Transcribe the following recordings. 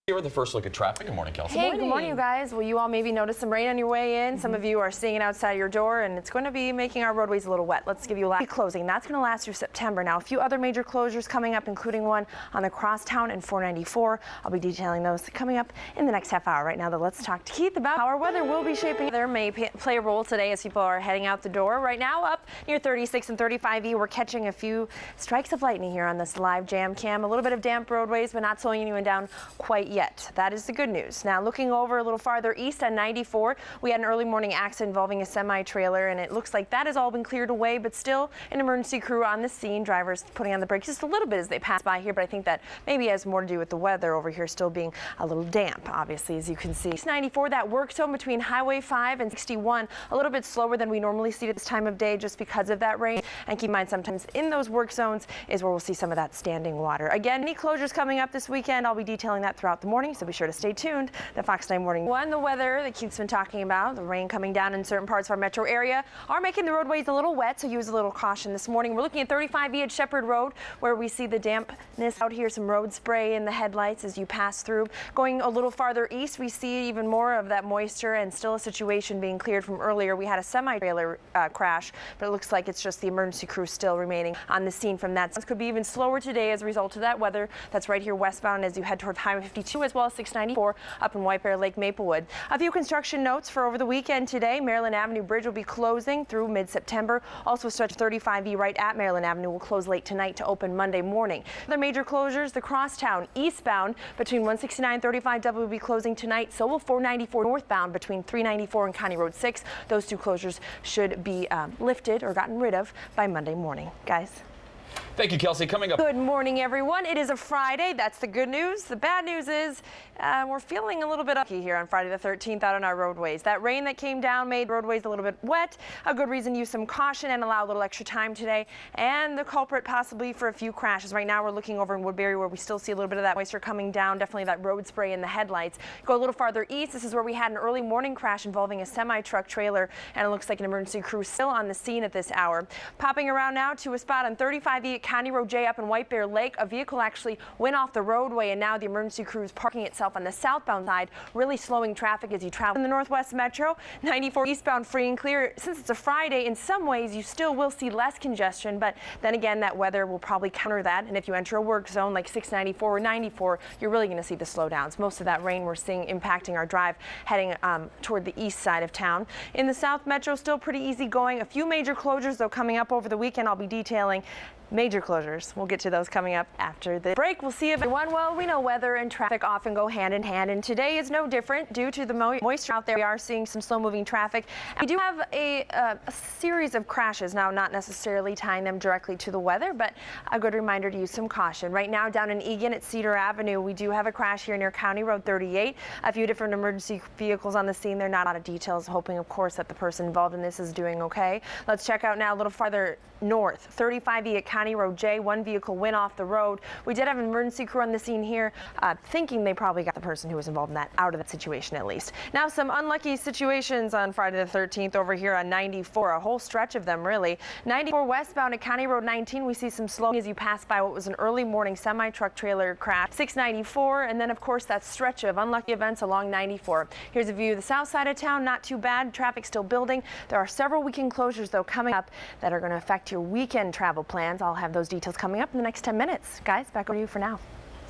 Here with the first look at traffic. Good morning, Kelsey. Hey, good morning, you guys. Well, you all maybe noticed some rain on your way in. Some of you are seeing it outside your door, and it's going to be making our roadways a little wet. Let's give you a last closing. That's going to last through September. Now, a few other major closures coming up, including one on the Crosstown and 494. I'll be detailing those coming up in the next half hour. Right now, though, let's talk to Keith about how our weather will be shaping. There may play a role today as people are heading out the door. Right now, up near 36 and 35E, we're catching a few strikes of lightning here on this live jam cam. A little bit of damp roadways, but not slowing anyone down quite yet. That is the good news. Now, looking over a little farther east on 94, we had an early morning accident involving a semi-trailer, and it looks like that has all been cleared away, but still an emergency crew on the scene. Drivers putting on the brakes just a little bit as they pass by here, but I think that maybe has more to do with the weather over here still being a little damp, obviously, as you can see. 94, that work zone between Highway 5 and 61, a little bit slower than we normally see at this time of day just because of that rain. And keep in mind, sometimes in those work zones is where we'll see some of that standing water. Again, any closures coming up this weekend, I'll be detailing that throughout the morning, so be sure to stay tuned. The Fox 9 Morning One, the weather that Keith's been talking about, the rain coming down in certain parts of our metro area are making the roadways a little wet, so use a little caution this morning. We're looking at 35E at Shepherd Road, where we see the dampness out here, some road spray in the headlights as you pass through. Going a little farther east, we see even more of that moisture and still a situation being cleared from earlier. We had a semi-trailer crash, but it looks like it's just the emergency crew still remaining on the scene from that. This could be even slower today as a result of that weather. That's right here westbound as you head toward Highway 52 as well as 694 up in White Bear Lake Maplewood. A few construction notes for over the weekend today. Maryland Avenue Bridge will be closing through mid-September. Also, stretch 35E right at Maryland Avenue will close late tonight to open Monday morning. Other major closures, the Crosstown eastbound between 169 and 35W will be closing tonight. So will 494 northbound between 394 and County Road 6. Those two closures should be lifted or gotten rid of by Monday morning. Guys. Thank you, Kelsey. Coming up. Good morning, everyone. It is a Friday. That's the good news. The bad news is we're feeling a little bit icky here on Friday the 13th out on our roadways. That rain that came down made roadways a little bit wet. A good reason to use some caution and allow a little extra time today. And the culprit possibly for a few crashes. Right now we're looking over in Woodbury where we still see a little bit of that moisture coming down. Definitely that road spray in the headlights. Go a little farther east. This is where we had an early morning crash involving a semi-truck trailer. And it looks like an emergency crew still on the scene at this hour. Popping around now to a spot on 35E at County Road J up in White Bear Lake. A vehicle actually went off the roadway, and now the emergency crew is parking itself on the southbound side, really slowing traffic as you travel in the Northwest Metro. 94 eastbound free and clear. Since it's a Friday, in some ways you still will see less congestion, but then again that weather will probably counter that, and if you enter a work zone like 694 or 94, you're really going to see the slowdowns. Most of that rain we're seeing impacting our drive heading toward the east side of town. In the South Metro, still pretty easy going. A few major closures though coming up over the weekend. I'll be detailing major closures. We'll get to those coming up after the break. We'll see if everyone, well, we know weather and traffic often go hand in hand, and today is no different due to the moisture out there. We are seeing some slow moving traffic. We do have a series of crashes now, not necessarily tying them directly to the weather, but a good reminder to use some caution. Right now down in Egan at Cedar Avenue, we do have a crash here near County Road 38. A few different emergency vehicles on the scene. There are not a lot of details, hoping of course that the person involved in this is doing okay. Let's check out now a little farther north. 35E at County Road J, one vehicle went off the road. We did have an emergency crew on the scene here, thinking they probably got the person who was involved in that out of that situation at least. Now some unlucky situations on Friday the 13th over here on 94, a whole stretch of them really. 94 westbound at County Road 19, we see some slowing as you pass by what was an early morning semi-truck trailer crash. 694, and then of course that stretch of unlucky events along 94. Here's a view of the south side of town, not too bad, traffic still building. There are several weekend closures though coming up that are going to affect your weekend travel plans. I'll have those details coming up in the next 10 minutes. Guys, back over to you for now.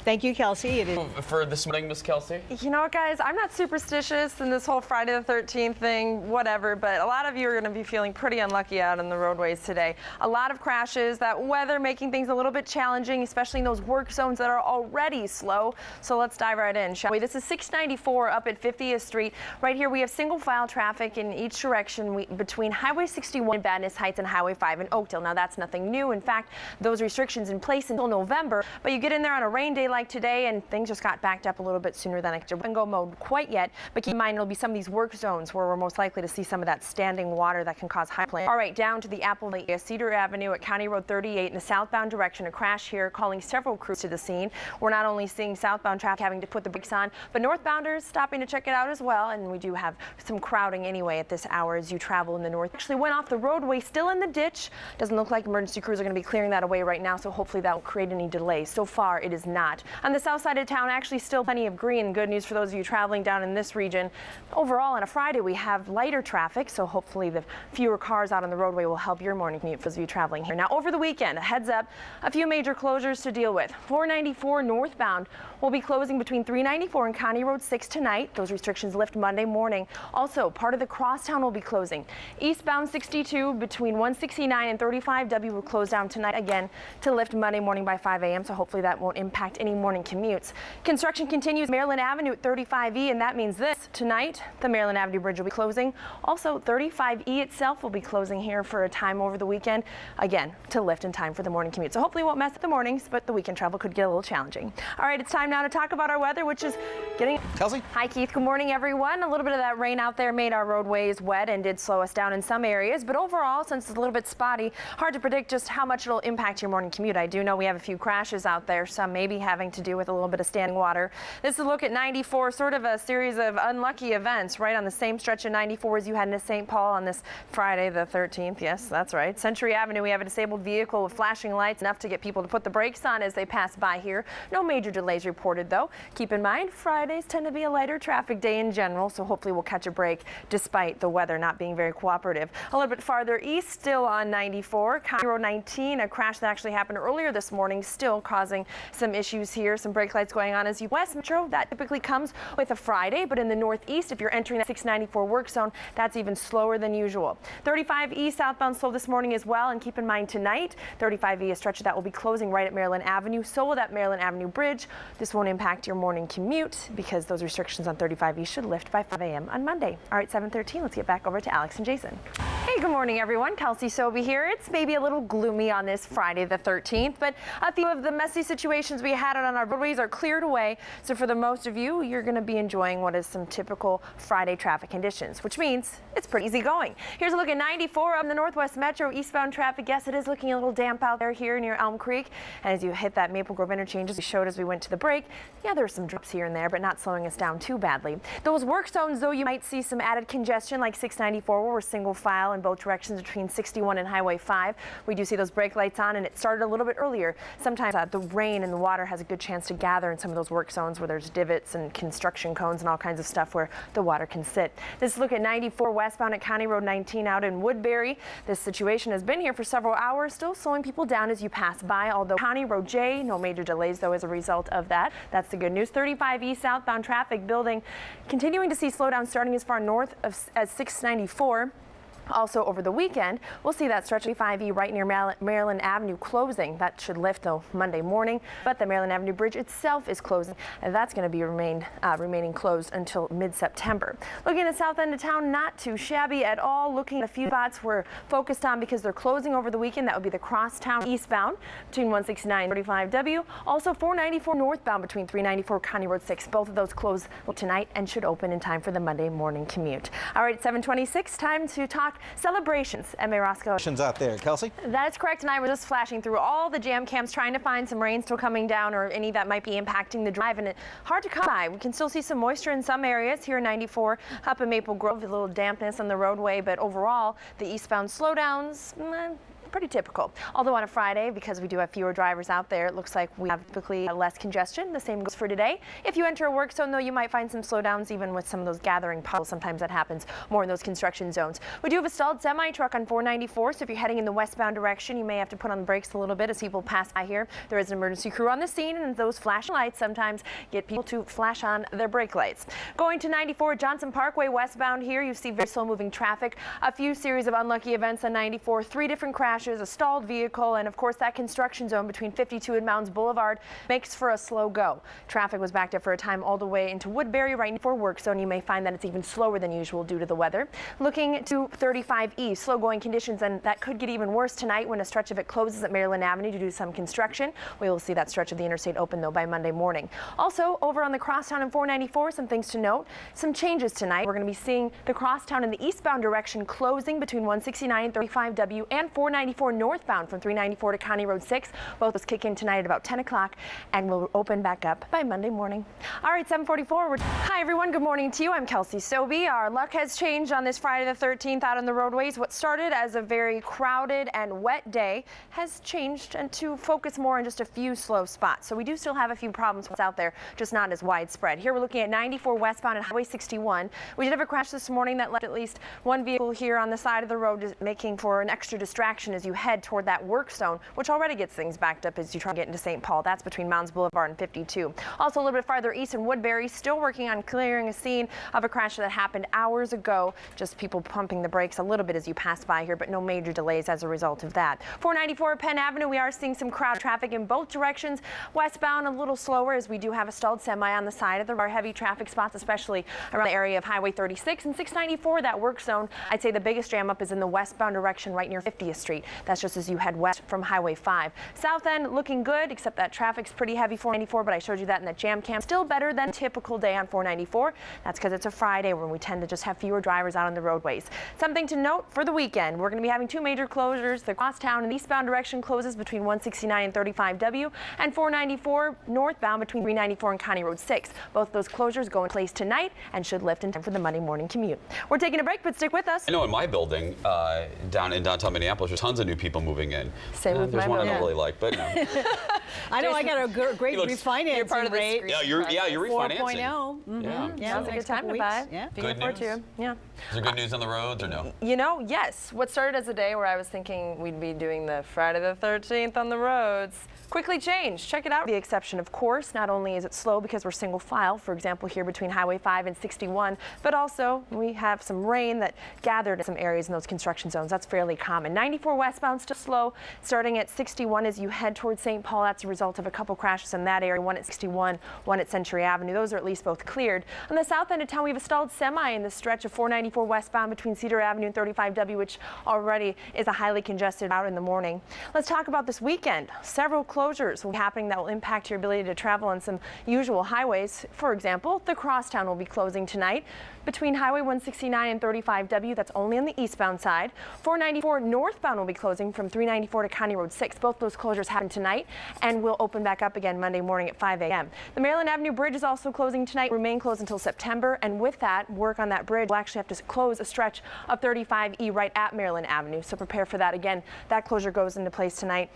Thank you, Kelsey. For this morning, Miss Kelsey? You know what, guys? I'm not superstitious in this whole Friday the 13th thing, whatever, but a lot of you are going to be feeling pretty unlucky out on the roadways today. A lot of crashes, that weather making things a little bit challenging, especially in those work zones that are already slow. So let's dive right in, shall we? This is 694 up at 50th Street. Right here, we have single file traffic in each direction between Highway 61 in Vadnais Heights and Highway 5 in Oakdale. Now, that's nothing new. In fact, those restrictions in place until November, but you get in there on a rain day like today and things just got backed up a little bit sooner than expected. Wouldn't go mode quite yet, but keep in mind it'll be some of these work zones where we're most likely to see some of that standing water that can cause high plane. All right, down to the Apple Lake, Cedar Avenue at County Road 38 in the southbound direction. A crash here, calling several crews to the scene. We're not only seeing southbound traffic having to put the brakes on, but northbounders stopping to check it out as well. And we do have some crowding anyway at this hour as you travel in the north. Actually went off the roadway, still in the ditch. Doesn't look like emergency crews are going to be clearing that away right now, so hopefully that will create any delays. So far, it is not. out. On the south side of town, actually still plenty of green. Good news for those of you traveling down in this region. Overall, on a Friday, we have lighter traffic, so hopefully the fewer cars out on the roadway will help your morning commute for those of you traveling here. Now, over the weekend, a heads up, a few major closures to deal with. 494 northbound will be closing between 394 and County Road 6 tonight. Those restrictions lift Monday morning. Also, part of the crosstown will be closing. Eastbound 62 between 169 and 35W will close down tonight again to lift Monday morning by 5 a.m. So hopefully that won't impact any morning commutes. Construction continues Maryland Avenue at 35E, and that means this tonight the Maryland Avenue Bridge will be closing. Also, 35E itself will be closing here for a time over the weekend, again to lift in time for the morning commute. So hopefully it won't mess up the mornings, but the weekend travel could get a little challenging. All right, it's time now to talk about our weather, which is getting. Kelsey? Hi, Keith. Good morning, everyone. A little bit of that rain out there made our roadways wet and did slow us down in some areas, but overall, since it's a little bit spotty, hard to predict just how much it'll impact your morning commute. I do know we have a few crashes out there, some maybe having to do with a little bit of standing water. This is a look at 94, sort of a series of unlucky events right on the same stretch of 94 as you had in St. Paul on this Friday the 13th. Yes, that's right. Century Avenue, we have a disabled vehicle with flashing lights, enough to get people to put the brakes on as they pass by here. No major delays reported, though. Keep in mind, Fridays tend to be a lighter traffic day in general, so hopefully we'll catch a break despite the weather not being very cooperative. A little bit farther east, still on 94, County Road 19, a crash that actually happened earlier this morning, still causing some issues here. Some brake lights going on as you west metro. That typically comes with a Friday, but in the northeast, if you're entering that 694 work zone, that's even slower than usual. 35E southbound slow this morning as well, and keep in mind tonight, 35E, a stretch of that will be closing right at Maryland Avenue. So will that Maryland Avenue Bridge. This won't impact your morning commute because those restrictions on 35E should lift by 5 a.m. on Monday. All right, 7:13. Let's get back over to Alex and Jason. Hey, good morning, everyone. Kelsey Sobey here. It's maybe a little gloomy on this Friday the 13th, but a few of the messy situations we had on our roadways are cleared away. So for the most of you, you're going to be enjoying what is some typical Friday traffic conditions, which means it's pretty easy going. Here's a look at 94 on the Northwest Metro eastbound traffic. Yes, it is looking a little damp out there here near Elm Creek. And as you hit that Maple Grove interchange, as we showed as we went to the break, yeah, there's some drops here and there, but not slowing us down too badly. Those work zones, though, you might see some added congestion like 694, where we're single file in both directions between 61 and Highway 5. We do see those brake lights on, and it started a little bit earlier. Sometimes the rain and the water has a good chance to gather in some of those work zones where there's divots and construction cones and all kinds of stuff where the water can sit. This look at 94 westbound at County Road 19 out in Woodbury. This situation has been here for several hours, still slowing people down as you pass by, although County Road J, no major delays though as a result of that. That's the good news. 35E southbound traffic building, continuing to see slowdown starting as far north as 694. Also over the weekend, we'll see that stretch of 5E right near Maryland Avenue closing. That should lift though Monday morning, but the Maryland Avenue Bridge itself is closing, and that's going to be remaining closed until mid-September. Looking at the south end of town, not too shabby at all. Looking at a few spots we're focused on because they're closing over the weekend. That would be the crosstown eastbound between 169 and 35W. Also 494 northbound between 394 County Road 6. Both of those close tonight and should open in time for the Monday morning commute. All right, 7:26, time to talk celebrations. Emma Roscoe. Out there, Kelsey? That's correct, and I was just flashing through all the jam cams trying to find some rain still coming down or any that might be impacting the drive, and it's hard to come by. We can still see some moisture in some areas here in 94 up in Maple Grove, a little dampness on the roadway, but overall the eastbound slowdowns, pretty typical. Although on a Friday, because we do have fewer drivers out there, it looks like we have typically less congestion. The same goes for today. If you enter a work zone, though, you might find some slowdowns even with some of those gathering puddles. Sometimes that happens more in those construction zones. We do have a stalled semi-truck on 494, so if you're heading in the westbound direction, you may have to put on the brakes a little bit as people pass by here. There is an emergency crew on the scene, and those flashing lights sometimes get people to flash on their brake lights. Going to 94 Johnson Parkway westbound here, you see very slow-moving traffic. A few series of unlucky events on 94, 3 different crashes, a stalled vehicle, and of course that construction zone between 52 and Mounds Boulevard makes for a slow go. Traffic was backed up for a time all the way into Woodbury right before work zone. You may find that it's even slower than usual due to the weather. Looking to 35E, slow going conditions, and that could get even worse tonight when a stretch of it closes at Maryland Avenue due to some construction. We will see that stretch of the interstate open though by Monday morning. Also over on the crosstown in 494, some things to note, some changes tonight. We're going to be seeing the crosstown in the eastbound direction closing between 169 and 35W and 494 494 northbound from 394 to County Road 6. Both those kick in tonight at about 10 o'clock and will open back up by Monday morning. All right, 7:44. Hi, everyone. Good morning to you. I'm Kelsey. Our luck has changed on this Friday the 13th out on the roadways. What started as a very crowded and wet day has changed and to focus more on just a few slow spots. So we do still have a few problems out there, just not as widespread. Here we're looking at 94 westbound and Highway 61. We did have a crash this morning that left at least one vehicle here on the side of the road, making for an extra distraction as you head toward that work zone, which already gets things backed up as you try to get into St. Paul. That's between Mounds Boulevard and 52. Also a little bit farther east in Woodbury, still working on clearing a scene of a crash that happened hours ago. Just people pumping the brakes a little bit as you pass by here, but no major delays as a result of that. 494 Penn Avenue, we are seeing some crowd traffic in both directions. Westbound a little slower as we do have a stalled semi on the side of the heavy traffic spots, especially around the area of Highway 36 and 694, that work zone. I'd say the biggest jam up is in the westbound direction right near 50th Street. That's just as you head west from Highway 5. South end looking good, except that traffic's pretty heavy 494, but I showed you that in the jam cam. Still better than typical day on 494. That's because it's a Friday when we tend to just have fewer drivers out on the roadways. Something to note for the weekend, we're going to be having two major closures. The crosstown and eastbound direction closes between 169 and 35W, and 494 northbound between 394 and County Road 6. Both those closures go in place tonight and should lift in time for the Monday morning commute. We're taking a break, but stick with us. I know in my building down in downtown Minneapolis, there's tons of new people moving in. Same with there's my one I building. don't really like, but no. I know I got a great refinancing You're part of this rate. group. You're refinancing. 4.0. Yeah. Sounds like a good time to buy. Yeah. Good news. Yeah. Is there good news on the roads or no? You know, yes. What started as a day where I was thinking we'd be doing the Friday the 13th on the roads quickly changed. Check it out. The exception, of course, not only is it slow because we're single file, for example, here between Highway 5 and 61, but also we have some rain that gathered in some areas in those construction zones. That's fairly common. 94 westbound still slow, starting at 61 as you head towards St. Paul. That's a result of a couple crashes in that area, one at 61, one at Century Avenue. Those are at least both cleared. On the south end of town, we have a stalled semi in the stretch of 494 westbound between Cedar Avenue and 35W, which already is a highly congested route in the morning. Let's talk about this weekend. Several closures will be happening that will impact your ability to travel on some usual highways. For example, the crosstown will be closing tonight between Highway 169 and 35W. That's only on the eastbound side. 494 northbound will be closing from 394 to County Road 6. Both those closures happen tonight and will open back up again Monday morning at 5 a.m. The Maryland Avenue Bridge is also closing tonight, remain closed until September. And with that, work on that bridge will actually have to close a stretch of 35E right at Maryland Avenue. So prepare for that. Again, that closure goes into place tonight.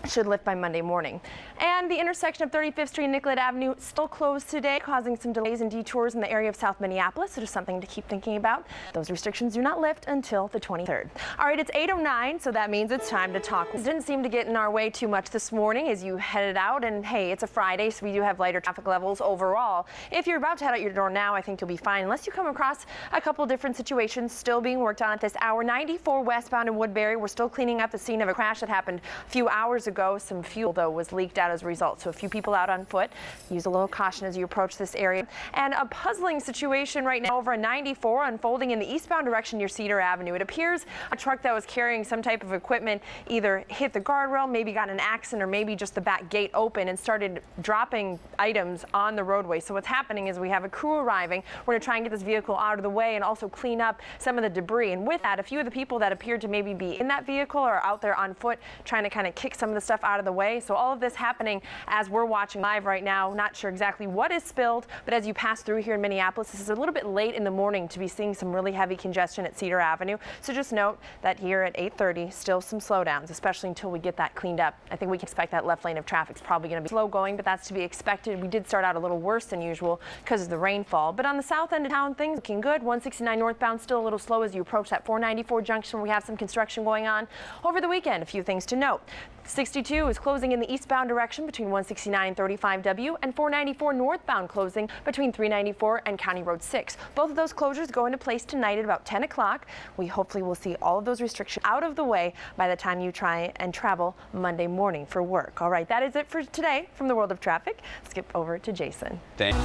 Should lift by Monday morning. And the intersection of 35th Street and Nicollet Avenue still closed today, causing some delays and detours in the area of South Minneapolis. So just something to keep thinking about. Those restrictions do not lift until the 23rd. All right, it's 8:09, so that means it's time to talk. It didn't seem to get in our way too much this morning as you headed out. And hey, it's a Friday, so we do have lighter traffic levels overall. If you're about to head out your door now, I think you'll be fine, unless you come across a couple different situations still being worked on at this hour. 94 westbound in Woodbury. We're still cleaning up the scene of a crash that happened a few hours ago. Some fuel, though, was leaked out as a result. So a few people out on foot. Use a little caution as you approach this area. And a puzzling situation right now over a 94 unfolding in the eastbound direction near Cedar Avenue. It appears a truck that was carrying some type of equipment either hit the guardrail, maybe got in an accident, or maybe just the back gate open and started dropping items on the roadway. So what's happening is we have a crew arriving. We're going to try and get this vehicle out of the way and also clean up some of the debris. And with that, a few of the people that appeared to maybe be in that vehicle are out there on foot trying to kind of kick some of the stuff out of the way. So all of this happening as we're watching live right now. Not sure exactly what is spilled, but as you pass through here in Minneapolis, this is a little bit late in the morning to be seeing some really heavy congestion at Cedar Avenue. So just note that here at 8:30, still some slowdowns, especially until we get that cleaned up. I think we can expect that left lane of traffic is probably going to be slow going, but that's to be expected. We did start out a little worse than usual because of the rainfall. But on the south end of town, things looking good. 169 northbound still a little slow as you approach that 494 junction where we have some construction going on. Over the weekend, a few things to note. 62 is closing in the eastbound direction between 169 and 35W, and 494 northbound closing between 394 and County Road 6. Both of those closures go into place tonight at about 10 o'clock. We hopefully will see all of those restrictions out of the way by the time you try and travel Monday morning for work. All right, that is it for today from the world of traffic. Skip over to Jason. Thanks.